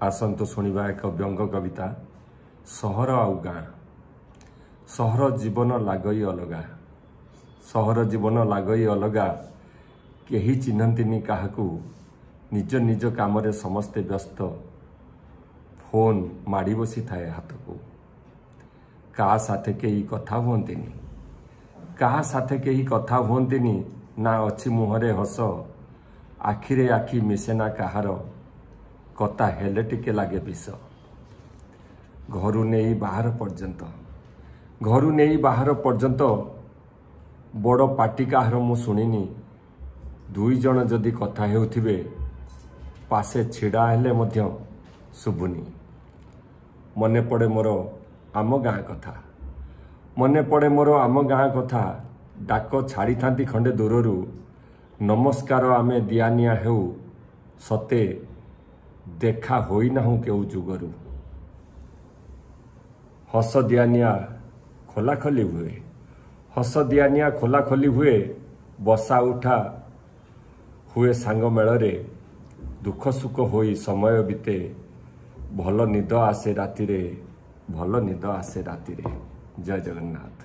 आसंतु शुणा एक व्यंग कविता सहर आउ गाँ। सहर जीवन लागई अलगा, सहर जीवन लागई अलगा। केही चिन्हन्तिनी काहाकू, निज निज काम रे समस्ते व्यस्त। फोन माड़ी बसी थाए हाथ को, का साथे केही कथा हुअन्तिनी, का साथे केही कथा हुअन्तिनी। ना अछि मुहरे हस, आखिरे आखि मिसेना काहार, कथा हेले टिके लागे विष। घरु नेई बाहर पर्यंत, घरु नेई बाहर पर्यंत बड़ पाटी काहार मु शुणिनी। दुई जण जदि कथा हेउथिबे, पासे छिड़ा हेले मध्य शुभुनी। मने पड़े मोर आम गाँ कथा, मने पड़े मोर आम गाँ कथा। डाक छाड़ी थांती खंडे दूररू, नमस्कार आमे दियानिया हेउ, सते देखा होई नाहु केउ जुगरू। हस दियानिया खोला खोली हुए, हस दियानिया खोला खोली हुए। बसा उठा हुए सांग मेଳରେ, दुख सुख होई समय बीते। भल निद आसे रातिरे, भल निद आसे रातिरे। जय जगन्नाथ।